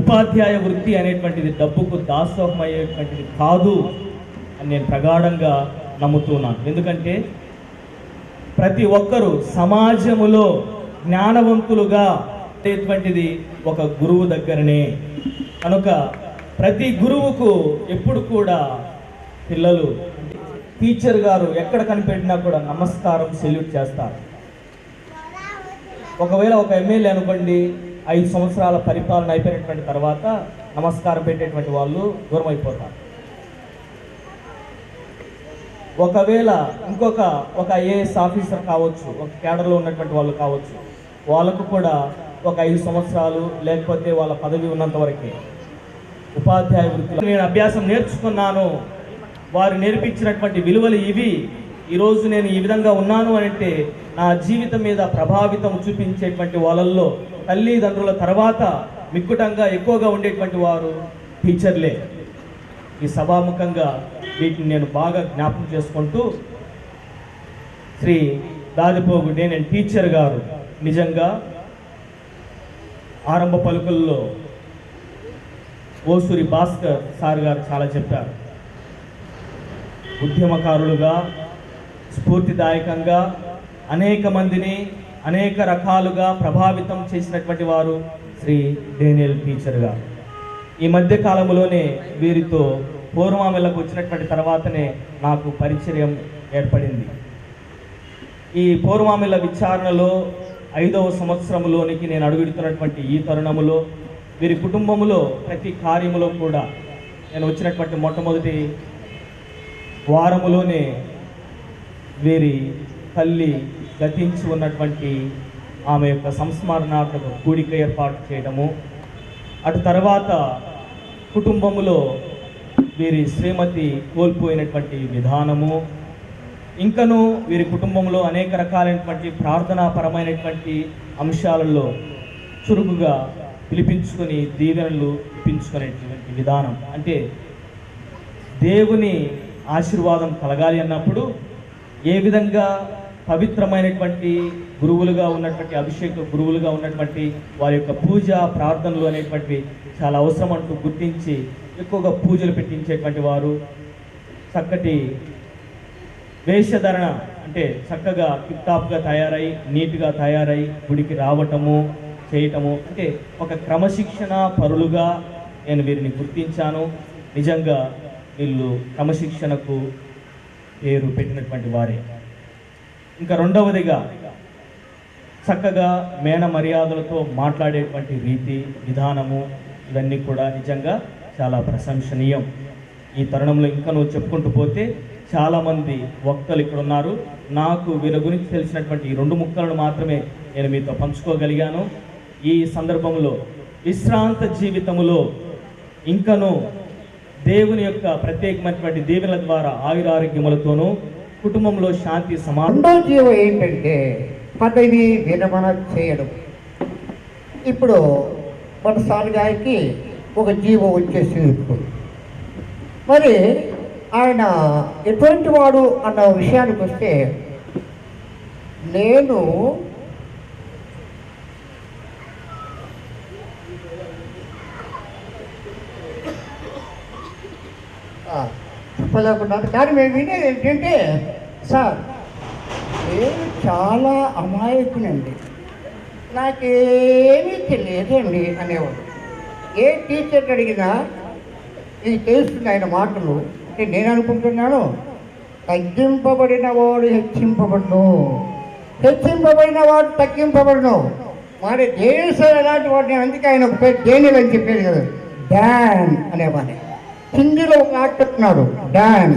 ఉపాధ్యాయ వృత్తి అనేటువంటిది డబ్బుకు దాసోహం అయ్యేటువంటిది కాదు అని నేను ప్రగాఢంగా నమ్ముతున్నాను. ఎందుకంటే ప్రతి ఒక్కరూ సమాజములో జ్ఞానవంతులుగా అనేటువంటిది ఒక గురువు దగ్గరనే. కనుక ప్రతి గురువుకు ఎప్పుడు కూడా పిల్లలు టీచర్ గారు ఎక్కడ కనిపెట్టినా కూడా నమస్కారం, సెల్యూట్ చేస్తారు. ఒకవేళ ఒక ఎమ్మెల్యే అనుకోండి, 5 సంవత్సరాల పరిపాలన అయిపోయినటువంటి తర్వాత నమస్కారం పెట్టేటువంటి వాళ్ళు దూరం అయిపోతారు. ఒకవేళ ఒక ఐఏఎస్ ఆఫీసర్ కావచ్చు, ఒక కేడర్లో ఉన్నటువంటి వాళ్ళు కావచ్చు, వాళ్ళకు కూడా ఒక 5 సంవత్సరాలు లేకపోతే వాళ్ళ పదవి ఉన్నంత వరకే. ఉపాధ్యాయ వృత్తిలో నేను అభ్యాసం నేర్చుకున్నాను, వారు నేర్పించినటువంటి విలువలు ఇవి, ఈరోజు నేను ఈ విధంగా ఉన్నాను అంటే నా జీవితం మీద ప్రభావితం చూపించేటువంటి వాళ్ళల్లో తల్లిదండ్రుల తర్వాత మిక్కుటంగా ఎక్కువగా ఉండేటువంటి వారు టీచర్లే. ఈ సభాముఖంగా వీటిని నేను బాగా జ్ఞాపకం చేసుకుంటూ, శ్రీ దాదిపోగు నేను టీచర్ గారు నిజంగా ఆరంభ పలుకుల్లో ఓసూరి భాస్కర్ సార్ గారు చాలా చెప్పారు. ఉద్యమకారులుగా స్ఫూర్తిదాయకంగా అనేక మందిని అనేక రకాలుగా ప్రభావితం చేసినటువంటి వారు శ్రీ డేనియల్ టీచర్ గారు. ఈ మధ్య కాలంలోనే వీరితో పూర్వమామిలకు వచ్చినటువంటి తర్వాతనే నాకు పరిచయం ఏర్పడింది. ఈ పూర్వమామిల విచారణలో 5వ సంవత్సరంలోనికి నేను అడుగుతున్నటువంటి ఈ తరుణములో వీరి కుటుంబములో ప్రతి కార్యములో కూడా నేను వచ్చినటువంటి మొట్టమొదటి వారములోనే వీరి తల్లి గతించి ఉన్నటువంటి ఆమె యొక్క సంస్మరణార్థక కూడిక ఏర్పాటు చేయడము, అటు తర్వాత కుటుంబములో వీరి శ్రీమతి కోల్పోయినటువంటి విధానము, ఇంకను వీరి కుటుంబంలో అనేక రకాలైనటువంటి ప్రార్థనాపరమైనటువంటి అంశాలలో చురుకుగా పిలిపించుకొని దీవెనలు ఇప్పించుకునేటువంటి విధానం, అంటే దేవుని ఆశీర్వాదం కలగాలి అన్నప్పుడు ఏ విధంగా పవిత్రమైనటువంటి గురువులుగా ఉన్నటువంటి అభిషేక గురువులుగా ఉన్నటువంటి వారి యొక్క పూజ ప్రార్థనలు అనేటువంటివి చాలా అవసరం అంటూ గుర్తించి ఎక్కువగా పూజలు పెట్టించేటువంటి వారు, చక్కటి వేషధరణ అంటే చక్కగా టిప్టాప్గా తయారై నీట్గా తయారై గుడికి రావటము చేయటము, అంటే ఒక క్రమశిక్షణ పరులుగా నేను వీరిని గుర్తించాను. నిజంగా వీళ్ళు క్రమశిక్షణకు పేరు పెట్టినటువంటి వారే. ఇంకా రెండవదిగా చక్కగా మేన మర్యాదలతో మాట్లాడేటువంటి రీతి విధానము, ఇవన్నీ కూడా నిజంగా చాలా ప్రశంసనీయం. ఈ తరుణంలో ఇంకా నువ్వు చెప్పుకుంటూ పోతే చాలామంది వక్తలు ఇక్కడ ఉన్నారు. నాకు వీరి గురించి తెలిసినటువంటి ఈ 2 ముక్కలను మాత్రమే నేను మీతో పంచుకోగలిగాను. ఈ సందర్భంలో విశ్రాంత జీవితములో ఇంకను దేవుని యొక్క ప్రత్యేకమైనటువంటి దీవెనల ద్వారా ఆయురారోగ్యములతోనూ కుటుంబంలో శాంతి సమాధానం. రెండో జీవం ఏంటంటే పదవి విరమణ చేయడం. ఇప్పుడు మన సారిగారికి ఒక జీవం వచ్చేసింది. ఇప్పుడు మరి ఆయన ఎటువంటి వాడు అన్న విషయానికి వస్తే, నేను చెప్పలేకున్నాను. కానీ మేము వినేది ఏంటంటే, సార్ నేను చాలా అమాయకునండి, నాకేమీ తెలియదండి అనేవాడు. ఏ టీచర్ అడిగినా ఇది తెలుస్తుంది ఆయన మాటలు. అంటే నేను అనుకుంటున్నాను, తగ్గింపబడిన వాడు హెచ్చింపబడును, హెచ్చింపబడిన వాడు తగ్గింపబడును. మరి దేవుడు సార్ ఎలాంటి వాడిని, అందుకే ఆయన ఒక పేరు డేనియల్ అని చెప్పేది కదా, డాన్ అనేవాడి. హిందీలో ఒక యాక్టర్ ఉన్నాడు Don,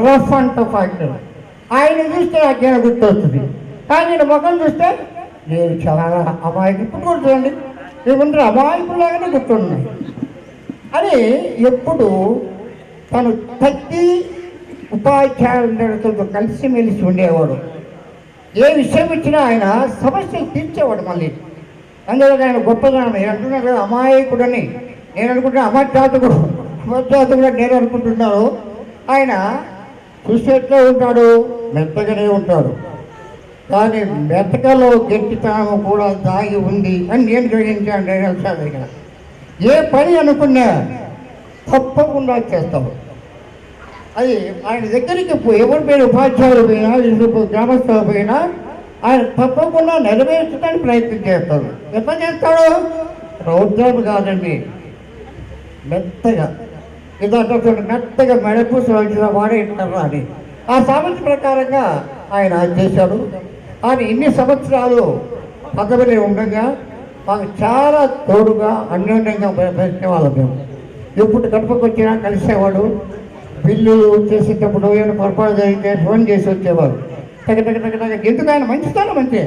rough and tough actor. ఆయన చూస్తే నాకు గుర్తొస్తుంది, కానీ నేను ముఖం చూస్తే నేను చాలా అమాయకులు. ఇప్పుడు గుర్తుందండి, మేముంటే అమాయకులాగానే గుర్తున్నాయి. అని ఎప్పుడు తను తగ్గి ఉపాధ్యాయులతో కలిసిమెలిసి ఉండేవాడు. ఏ విషయం ఇచ్చినా ఆయన సమస్యలు తీర్చేవాడు. మళ్ళీ అందులో ఆయన గొప్పదనం. నేను అంటున్నాను కదా అమాయకుడని, నేను అనుకుంటున్నా అమర్జాతకుడు కూడా నేను అనుకుంటున్నాను. ఆయన చూసేట్లో ఉంటాడు, మెత్తగానే ఉంటాడు, కానీ మెత్తకలో గట్టితనం కూడా దాగి ఉంది అని నేను గ్రహించాను. నేను సార్ దగ్గర ఏ పని అనుకున్నా తప్పకుండా చేస్తాము. అది ఆయన దగ్గరికి ఎవరి పేరు ఉపాధ్యాయులు పోయినా గ్రామస్తులు పోయినా ఆయన తప్పకుండా నెరవేర్చడానికి ప్రయత్నం చేస్తాడు. ఎట్లా చేస్తాడు? రౌద్రం కాదండి, మెత్తగా ఇదంటే మెత్తగా మెడపూసి వచ్చిన వాడే ఇంటారు అని ఆ సామెత ప్రకారంగా ఆయన చేశాడు. ఆయన ఇన్ని సంవత్సరాలు పదవిలో ఉండగా మాకు చాలా తోడుగా అన్యోన్యంగా పెంచిన వాళ్ళం. మేము ఎప్పుడు గడపకు వచ్చినా కలిసేవాడు. బిల్లులు చేసేటప్పుడు ఏమైనా పొరపాటు జరిగితే ఫోన్ చేసి వచ్చేవారు. ఎందుకు ఆయన మంచితనం అంతే,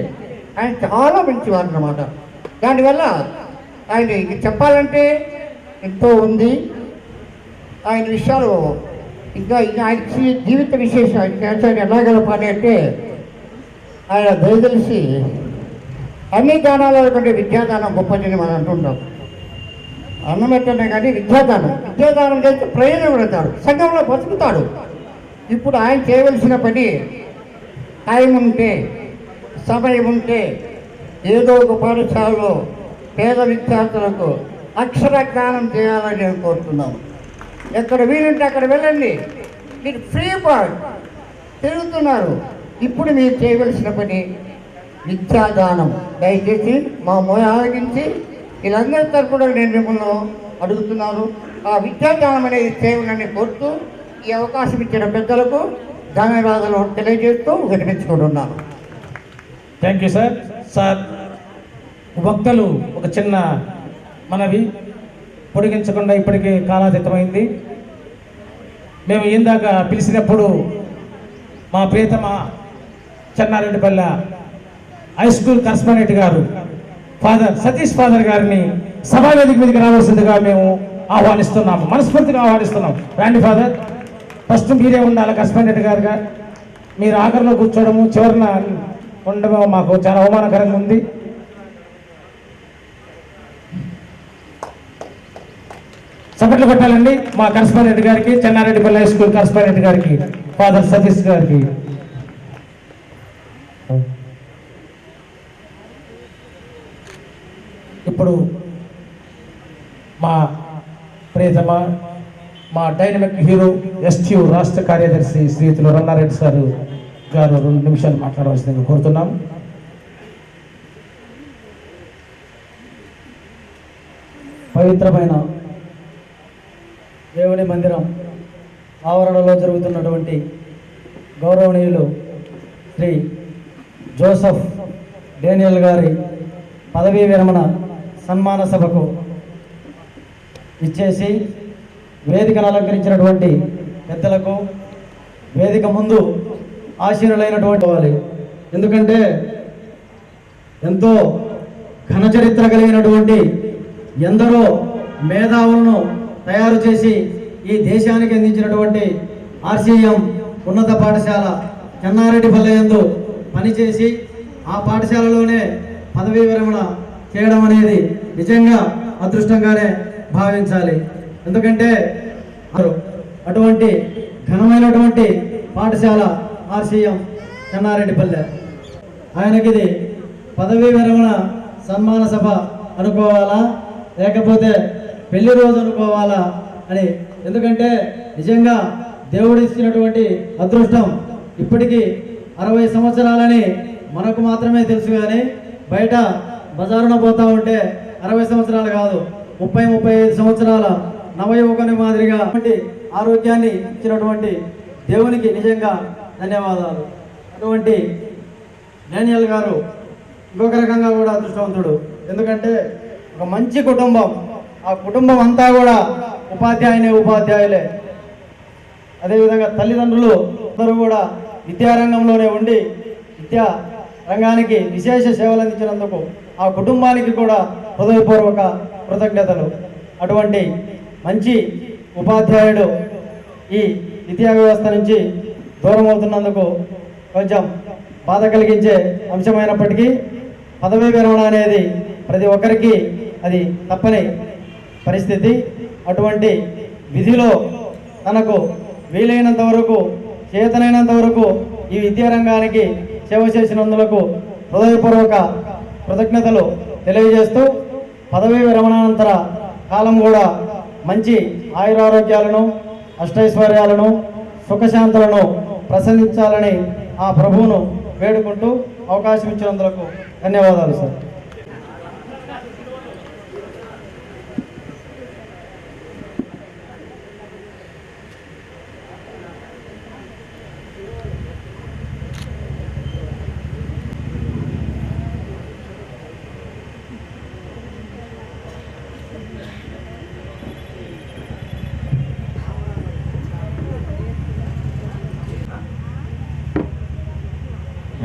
ఆయన చాలా మంచివారు అన్నమాట. దానివల్ల ఆయన చెప్పాలంటే ఎంతో ఉంది. ఆయన విషయాలు ఇంకా ఆయన జీవిత విశేషం ఆయన ఎలా గలపాలి అంటే ఆయన దయచేసి అన్ని దానాల కంటే విద్యాదానం గొప్పదని మనం అంటుంటాం. అన్నం పెట్టనే కానీ విద్యాదానం చేస్తే ప్రయోజనం పడతాడు, సంఘంలో బతుకుతాడు. ఇప్పుడు ఆయన చేయవలసిన పని టైం ఉంటే సమయం ఉంటే ఏదో ఒక పాఠశాలలో పేద విద్యార్థులకు అక్షర జ్ఞానం చేయాలని నేను కోరుతున్నాను. ఎక్కడ వీలుంటే అక్కడ వెళ్ళండి. మీరు ఫ్రీ బర్డ్ తిరుగుతున్నారు. ఇప్పుడు మీరు చేయవలసిన పని విద్యాదానం. దయచేసి మా మోయ ఆలోచించి వీళ్ళందరి తరపున నేను మిమ్మల్ని అడుగుతున్నాను. ఆ విద్యాదానం అనేది చేయమని కోరుతూ ఈ అవకాశం ఇచ్చిన పెద్దలకు ధన్యవాదాలు తెలియజేస్తూ వినిపించుకుంటున్నాను. Thank you sir. సార్ వక్తలు ఒక చిన్న మనవి, పొడిగించకుండా ఇప్పటికే కాలాతీతమైంది. మేము ఇందాక పిలిచినప్పుడు మా ప్రియతమ చెన్నారెడ్డిపల్లె హై స్కూల్ కరస్పాండెంట్ గారు సతీష్ ఫాదర్ గారిని సభావేదిక మీదకి రావాల్సిందిగా మేము ఆహ్వానిస్తున్నాము, మనస్ఫూర్తిగా ఆహ్వానిస్తున్నాం. రండి ఫాదర్, ఫస్ట్ మీరే ఉండాలి కరస్పాండెంట్ గారుగా. మీరు ఆఖరిలో కూర్చోవడము చివరిన ఉండడం మాకు చాలా అవమానకరంగా ఉంది. చప్పట్లు కొట్టాలండి మా కరస్పాండెంట్ గారికి, చెన్నారెడ్డిపల్లి హై స్కూల్ కరస్పాండెంట్ గారికి, ఫాదర్ సతీష్ గారికి. ఇప్పుడు మా ప్రియతమ మా డైనమిక్ హీరో ఎస్ట్యూ రాష్ట్ర కార్యదర్శి శ్రీతులు రమణారెడ్డి సార్ గారు 2 నిమిషాలు మాట్లాడవలసిందిగా కోరుతున్నాం. పవిత్రమైన దేవుని మందిరం ఆవరణలో జరుగుతున్నటువంటి గౌరవనీయులు శ్రీ జోసెఫ్ డేనియల్ గారి పదవీ విరమణ సన్మాన సభకు ఇచ్చేసి వేదికను అలంకరించినటువంటి పెద్దలకు, వేదిక ముందు ఆశీనులైనటువంటి వాళ్ళు, ఎందుకంటే ఎంతో ఘనచరిత్ర కలిగినటువంటి ఎందరో మేధావులను తయారు చేసి ఈ దేశానికి అందించినటువంటి ఆర్సీఎం ఉన్నత పాఠశాల చెన్నారెడ్డిపల్లె యందు పనిచేసి ఆ పాఠశాలలోనే పదవీ విరమణ చేయడం అనేది నిజంగా అదృష్టంగానే భావించాలి. ఎందుకంటే అటువంటి ఘనమైనటువంటి పాఠశాల ఆర్సీఎం చెన్నారెడ్డిపల్లె. ఆయనకి ఇది పదవీ విరమణ సన్మాన సభ అనుకోవాలా లేకపోతే పెళ్లి రోజు అనుకోవాలా అని, ఎందుకంటే నిజంగా దేవుడు ఇచ్చినటువంటి అదృష్టం. ఇప్పటికీ 60 సంవత్సరాలని మనకు మాత్రమే తెలుసు, కానీ బయట బజారున పోతా ఉంటే 60 సంవత్సరాలు కాదు, 30-35 సంవత్సరాల నవయువకుని మాదిరిగా ఆరోగ్యాన్ని ఇచ్చినటువంటి దేవునికి నిజంగా ధన్యవాదాలు. అటువంటి డేనియల్ గారు ఇంకొక రకంగా కూడా అదృష్టవంతుడు. ఎందుకంటే ఒక మంచి కుటుంబం, ఆ కుటుంబం అంతా కూడా ఉపాధ్యాయులే. అదేవిధంగా తల్లిదండ్రులు అందరూ కూడా విద్యారంగంలోనే ఉండి విద్యా రంగానికి విశేష సేవలు అందించినందుకు ఆ కుటుంబానికి కూడా హృదయపూర్వక కృతజ్ఞతలు. అటువంటి మంచి ఉపాధ్యాయుడు ఈ విద్యా వ్యవస్థ నుంచి దూరం అవుతున్నందుకు కొంచెం బాధ కలిగించే అంశమైనప్పటికీ పదవీ విరమణ అనేది ప్రతి ఒక్కరికి అది తప్పని పరిస్థితి. అటువంటి విధిలో తనకు వీలైనంత వరకు, చేతనైనంత వరకు ఈ విద్యారంగానికి సేవ చేసినందులకు హృదయపూర్వక కృతజ్ఞతలు తెలియజేస్తూ పదవీ విరమణానంతర కాలం కూడా మంచి ఆయురారోగ్యాలను అష్టైశ్వర్యాలను సుఖశాంతులను ప్రసాదించాలని ఆ ప్రభువును వేడుకుంటూ అవకాశం ఇచ్చినందుకు ధన్యవాదాలు సార్.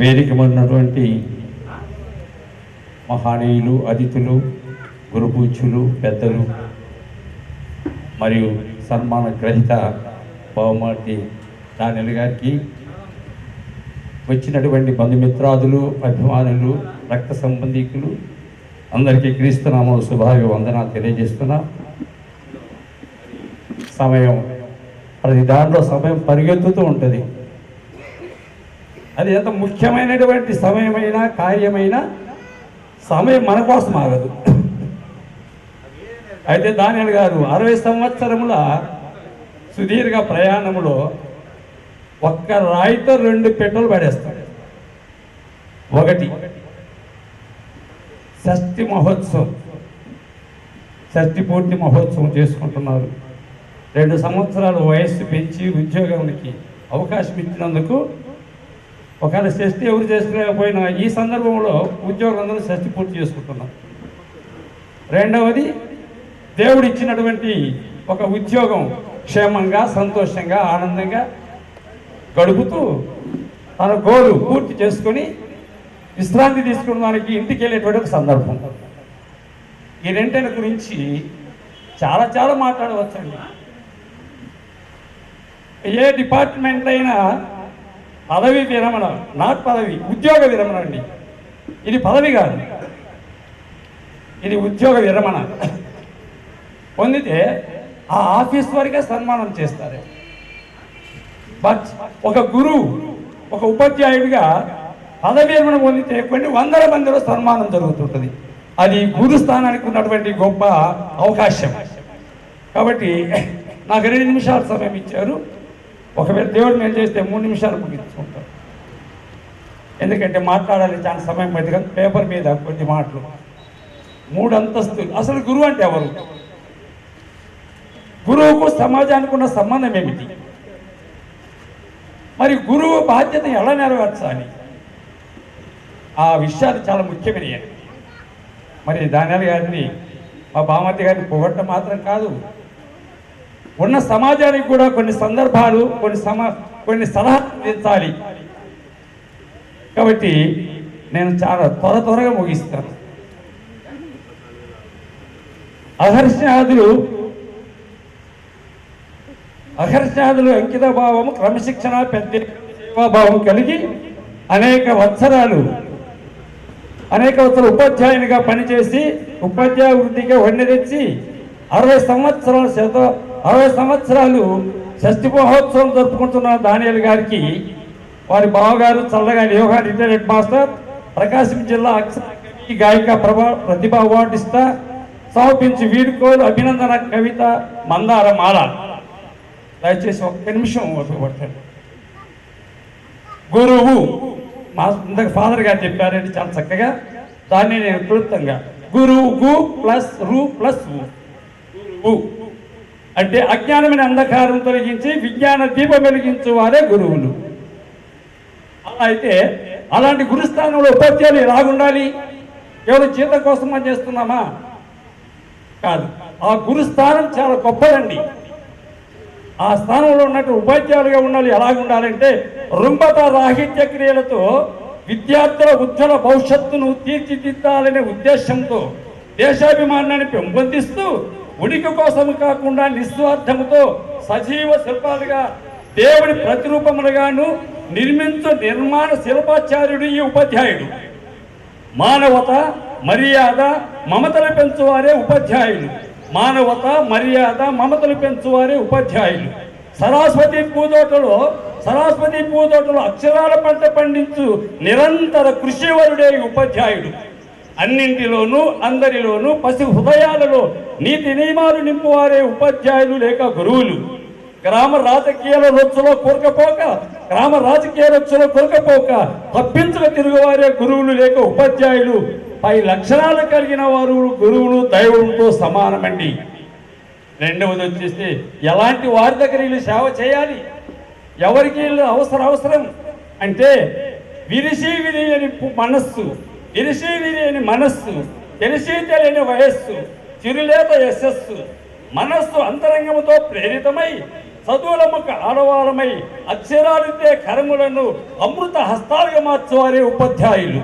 వేదిక ఉన్నటువంటి మహానీయులు, అతిథులు, గురుపూజ్యులు, పెద్దలు మరియు సన్మాన గ్రహీత బహుమతి దానియల్ గారికి, వచ్చినటువంటి బంధుమిత్రాదులు, అభిమానులు, రక్త సంబంధికులు అందరికీ క్రీస్తునామం శుభాభి వందనాలు తెలియజేస్తున్నా. సమయం ప్రతి దాంట్లో సమయం పరిగెత్తుతూ ఉంటుంది. అది ఎంత ముఖ్యమైనటువంటి సమయమైనా కార్యమైనా సమయం మన కోసం ఆగదు. అయితే దానియల్ గారు 60 సంవత్సరముల సుదీర్ఘ ప్రయాణంలో ఒక్క రాయితో 2 పెట్టెలు పడేస్తాడు. ఒకటి షష్ఠి మహోత్సవం, షష్ఠి పూర్తి మహోత్సవం చేసుకుంటున్నారు. 2 సంవత్సరాలు వయస్సు పెంచి ఉద్యోగానికి అవకాశం ఇచ్చినందుకు, ఒకవేళ షష్ఠి ఎవరు చేసుకోలేకపోయినా ఈ సందర్భంలో ఉద్యోగులందరూ షష్ఠి పూర్తి చేసుకుంటున్నారు. రెండవది, దేవుడు ఇచ్చినటువంటి ఒక ఉద్యోగం క్షేమంగా, సంతోషంగా, ఆనందంగా గడుపుతూ తన గోలు పూర్తి చేసుకొని విశ్రాంతి తీసుకోవడానికి ఇంటికి వెళ్ళేటువంటి ఒక సందర్భం. ఈ రెంటిని గురించి చాలా చాలా మాట్లాడవచ్చండి. ఏ డిపార్ట్మెంట్ అయినా పదవి విరమణ, నాట్ పదవి, ఉద్యోగ విరమణ అండి. ఇది పదవి కాదు, ఇది ఉద్యోగ విరమణ పొందితే ఆ ఆఫీస్ వరకే సన్మానం చేస్తారు. బట్ ఒక గురువు, ఒక ఉపాధ్యాయుడిగా పదవి విరమణ పొందితే కొన్ని వందల మందిలో సన్మానం జరుగుతుంటుంది. అది గురు స్థానానికి ఉన్నటువంటి గొప్ప అవకాశం. కాబట్టి నాకు 2 నిమిషాలు సమయం ఇచ్చారు. ఒకవేళ దేవుడు మేము చేస్తే 3 నిమిషాలు ముగించుకుంటాం. ఎందుకంటే మాట్లాడాలి చాలా సమయం పట్టి కానీ పేపర్ మీద కొద్ది మాటలు. 3 అంతస్తులు. అసలు గురువు అంటే ఎవరు? గురువుకు సమాజానికి ఉన్న సంబంధం ఏమిటి? మరి గురువు బాధ్యత ఎలా నెరవేర్చాలి? ఆ విషయాలు చాలా ముఖ్యమైనవి. మరి దానియల్ గారిని, మా బామతి గారిని పొగట్టం మాత్రం కాదు, ఉన్న సమాజానికి కూడా కొన్ని సందర్భాలు, కొన్ని సలహాలు అందించాలి. కాబట్టి నేను చాలా త్వరగా ముగిస్తాను. అహర్షాదులు అంకిత భావము, క్రమశిక్షణ, పెద్ద సేవాభావం కలిగి అనేక వత్సరాలు ఉపాధ్యాయునిగా పనిచేసి ఉపాధ్యాయ వృద్ధిగా వన్నె తెచ్చి 60 సంవత్సరాలు షష్ఠి మహోత్సవం జరుపుకుంటున్న దానియల్ గారికి వారి బావగారు చల్లగా యోగా రిటైర్డ్ హెడ్ మాస్టర్, ప్రకాశం జిల్లా అక్షర గాయక ప్రతిభ అవార్డు ఇస్తా సమర్పించి వీడుకోలు అభినందన కవిత మందార మాల. దయచేసి 1 నిమిషం పడతాడు. గురువు, మా ఇంతకు ఫాదర్ గారు చెప్పారంటే చాలా చక్కగా, దాన్ని నేను క్లుప్తంగా గురువు గు ప్లస్ రు ప్లస్ గురువు అంటే అజ్ఞానమైన అంధకారం తొలగించి విజ్ఞాన దీపం వెలిగించు వారే గురువులు. అలా అయితే అలాంటి గురుస్థానంలో ఉపాధ్యాయులు ఎలాగుండాలి? కేవలం జీతం కోసం మనం చేస్తున్నామా? కాదు. ఆ గురుస్థానం చాలా గొప్పదండి. ఆ స్థానంలో ఉన్నట్టు ఉపాధ్యాయులుగా ఉండాలి. ఎలాగుండాలంటే రుంబత రాహిత్య క్రియలతో విద్యార్థుల ఉజ్వల భవిష్యత్తును తీర్చిదిద్దాలనే ఉద్దేశంతో దేశాభిమానాన్ని పెంపొందిస్తూ ఉనికి కోసం కాకుండా నిస్వార్థముతో సజీవ శిల్పాలుగా దేవుడి ప్రతిరూపములుగాను నిర్మించు నిర్మాణ శిల్పాచార్యుడు ఈ ఉపాధ్యాయుడు. మానవత, మర్యాద, మమతలు పెంచువారే ఉపాధ్యాయులు. మానవత, మర్యాద, మమతలు పెంచువారే ఉపాధ్యాయులు. సరస్వతి పూదోటలో అక్షరాల పంట పండించు నిరంతర కృషివరుడే ఉపాధ్యాయుడు. అన్నింటిలోనూ అందరిలోనూ పసి హృదయాలలో నీతి నియమాలు నింపువారే ఉపాధ్యాయులు లేక గురువులు. గ్రామ రాజకీయాల రొచ్చులో కొరకపోక తప్పించుక తిరుగువారే గురువులు లేక ఉపాధ్యాయులు. పై లక్షణాలు కలిగిన వారు గురువులు దైవంతో సమానమండి. రెండవది వచ్చేస్తే ఎలాంటి వారి దగ్గర వీళ్ళు సేవ చేయాలి, ఎవరికి వీళ్ళు అవసరం అంటే విరిసి విరియని మనస్సు, విరిసి విరియని మనస్సు, తెలిసి తెలియని వయస్సు, చిరులేత యశస్సు, మనస్సు అంతరంగముతో ప్రేరితమై చదువులముక ఆడవారమై అక్షరాలితే కరములను అమృత హస్తాలుగా మార్చువారే ఉపాధ్యాయులు.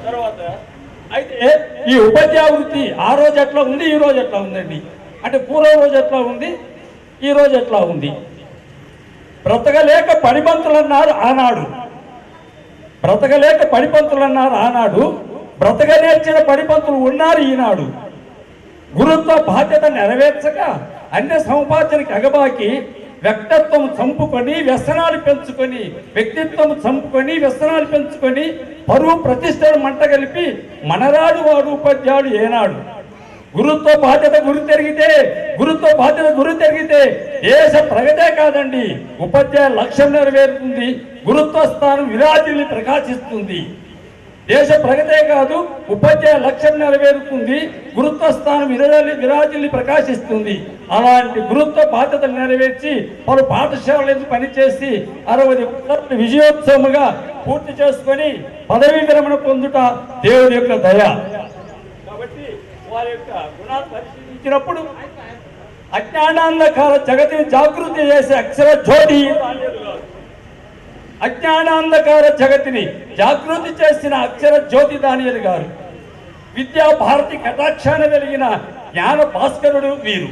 తర్వాత అయితే ఈ ఉపాధ్యాయ వృత్తి ఆ రోజు ఎట్లా ఉంది, ఈ రోజు ఎట్లా ఉందండి అంటే పూర్వ రోజు ఎట్లా ఉంది, ఈ రోజు ఎట్లా ఉంది? బ్రతకలేక పడిపంతులన్నారు ఆనాడు, బ్రతక నేర్చిన పడిపంతులు ఉన్నారు ఈనాడు. గురుత్వ బాధ్యత నెరవేర్చక అన్య సముపార్జనకి ఎగబాకి వ్యక్తిత్వం చంపుకొని వ్యసనాలు పెంచుకొని పరువు ప్రతిష్టలు మంటగలిపి మనరాడు వాడు ఉపాధ్యాయుడు ఏనాడు. గురుత్వ బాధ్యత గురు తెరిగితే దేశ ప్రగతే కాదండి, ఉపాధ్యాయ లక్ష్యం నెరవేరుతుంది, గురుత్వ స్థానం విరాజిల్లి ప్రకాశిస్తుంది. దేశ ప్రగతే కాదు, ఉపాధ్యాయ లక్ష్యం నెరవేరుతుంది, గురుత్వ స్థానం విరాజిల్లి ప్రకాశిస్తుంది. అలాంటి గురుత్వ బాధ్యతలు నెరవేర్చి పలు పాఠశాలలు పనిచేసి 60 విజయోత్సవముగా పూర్తి చేసుకొని పదవీ విరమణ పొందుట దేవుడి యొక్క దయ. కాబట్టి వారి యొక్క గుణాలు పరిశీలించినప్పుడు అజ్ఞానాంధకార జగతిని జాగృతి చేసే అక్షర జ్యోతి అజ్ఞానాంధకార జగతిని జాగృతి చేసిన అక్షర జ్యోతి దానియేలు గారు. విద్యా భారతి కటాక్షాన వెలిగిన జ్ఞాన భాస్కరుడు వీరు.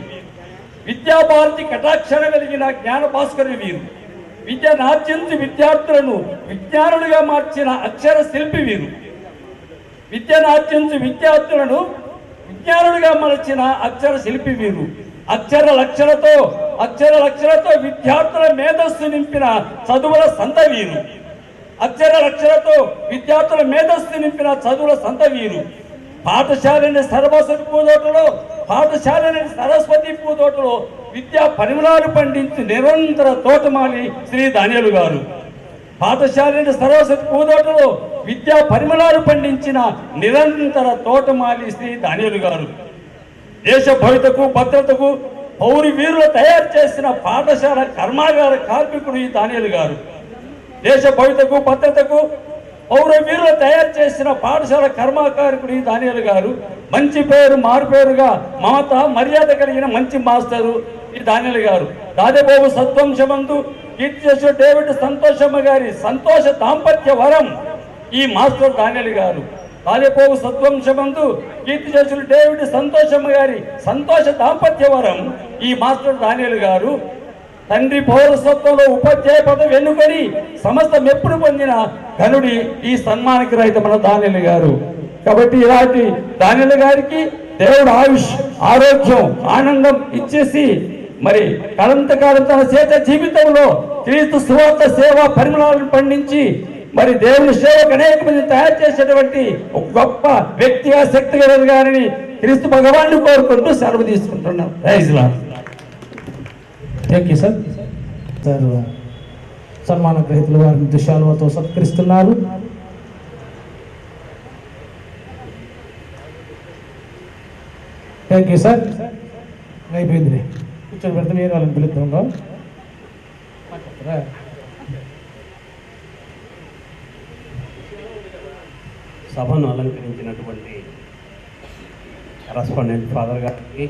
విద్యనార్జించి విద్యార్థులను విజ్ఞానులుగా మార్చిన అక్షర శిల్పి వీరు. అక్షర లక్షలతో విద్యార్థుల మేధస్సు నింపిన చదువుల సంత వీరు. పాఠశాలని సరస్వతి పూదోటలో విద్యా పరిమళాలు పండించి నిరంతర తోటమాలి శ్రీ దానియేలు గారు. పాఠశాలని సరస్వతి పూదోటలో విద్యా పరిమళాలు పండించిన నిరంతర తోటమాలి శ్రీ దానియేలు గారు. దేశ భవితకు భద్రతకు పౌరి వీరులు తయారు చేసిన పాఠశాల కర్మాగార కార్మికుడు ఈ దానియేలు గారు. దేశ భవితకు భద్రతకు పౌర వీరులు తయారు చేసిన పాఠశాల కర్మాకారకుడు ఈ దానియేలు గారు. మంచి పేరు మారుపేరుగా మమత మర్యాద కలిగిన మంచి మాస్టరు ఈ దానియేలు గారు. దాదాబాబు సత్వంశమందు కీర్తిశేషుడు డేవిడ్ సంతోషమ్మ గారి సంతోష దాంపత్య వరం ఈ మాస్టర్ దానియేలు గారు. దాదాబాబు సత్వంశమందు కీర్తిశేషుడు డేవిడ్ సంతోషమ్మ గారి సంతోష దాంపత్య వరం ఈ మాస్టర్ దానియేలు గారు. తండ్రి పౌరసత్వంలో ఉపాధ్యాయ పదవి ఎన్నుకొని సమస్త మెప్పును పొందిన ఘనుడి ఈ సన్మానకి రైతు మన దానియేలు గారు. కాబట్టి ఇలాంటి దానియేలు గారికి దేవుడు ఆయుష్ ఆరోగ్యం ఆనందం ఇచ్చేసి మరి కలంతకాలం తన చేత జీవితంలో క్రీస్తు సువార్త సేవా పరిమళాలను పండించి మరి దేవుని సేవకు అనేక మంది తయారు చేసేటువంటి ఒక గొప్ప వ్యక్తిగా శక్తిగా ఎదగాలని క్రీస్తు భగవాన్ని కోరుకుంటూ సెలవు తీసుకుంటున్నాం. Praise lord. Thank you sir. సన్మాన గ్రహీతలు వారిని దుశాలువతో సత్కరిస్తున్నారు. Thank you sir. అయిపోయింది కూర్చొని పెడితే నేను వాళ్ళని పిలుద్దాం. సభను అలంకరించినటువంటి కరస్పాండెంట్ ఫాదర్ గారికి,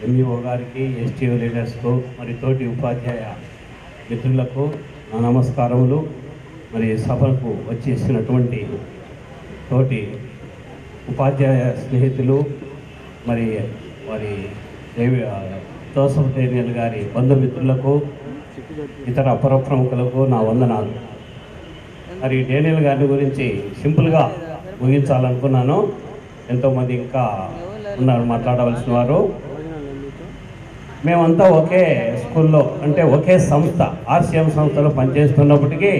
ఎంఈఓ గారికి, ఎస్టీఓ లీడర్స్కు, మరి తోటి ఉపాధ్యాయ మిత్రులకు నా నమస్కారములు. మరి సభకు వచ్చేసినటువంటి తోటి ఉపాధ్యాయ స్నేహితులు, మరి వారి జోసఫ్ డేనియల్ గారి బంధుమిత్రులకు, ఇతర అపర ప్రముఖులకు నా వందనాలు. మరి డేనియల్ గారి గురించి సింపుల్గా ముగించాలనుకున్నాను. ఎంతోమంది ఇంకా ఉన్నారు మాట్లాడవలసిన వారు. మేమంతా ఒకే స్కూల్లో అంటే ఒకే సంస్థ ఆర్సీఎం సంస్థలో పనిచేస్తున్నప్పటికీ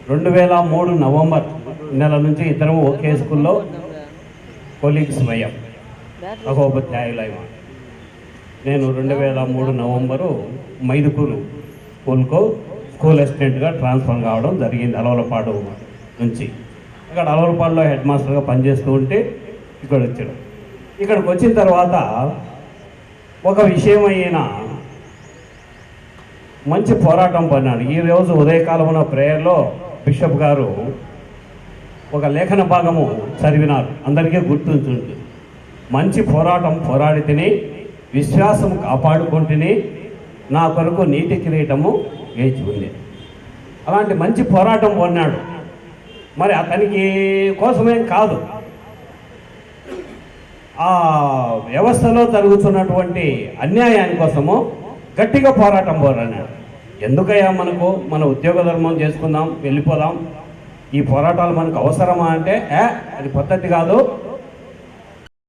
2003 నవంబర్ నెల నుంచి ఇద్దరం ఒకే స్కూల్లో కొలీగ్స్ అయ్యాం, సహోపాధ్యాయులయ్యాం. నేను 2003 నవంబరు మైదుకూరు స్కూల్ అసిస్టెంట్గా ట్రాన్స్ఫర్ కావడం జరిగింది అలవలపాడు నుంచి. అక్కడ అలవలపాడులో హెడ్ మాస్టర్గా పనిచేస్తూ ఉంటే ఇక్కడ వచ్చాడు. ఇక్కడికి వచ్చిన తర్వాత ఒక విషయం అయిన మంచి పోరాటం పడినాడు. ఈరోజు ఉదయకాలంలో ప్రేయర్లో బిషప్ గారు ఒక లేఖన భాగము చదివినారు, అందరికీ గుర్తుంటుంది. మంచి పోరాటం పోరాడి తిని విశ్వాసం కాపాడుకుంటుని నా కొరకు నీతి కిరీటము వేచి ఉంది. అలాంటి మంచి పోరాటం కొన్నాడు. మరి అతనికి కోసమేం కాదు, ఆ వ్యవస్థలో జరుగుతున్నటువంటి అన్యాయాని కోసము గట్టిగా పోరాటం పోరాడాడు. ఎందుకయ్యా మనకు మన ఉద్యోగ ధర్మం చేసుకుందాం, వెళ్ళిపోదాం, ఈ పోరాటాలు మనకు అవసరమా అంటే అది పద్ధతి కాదు,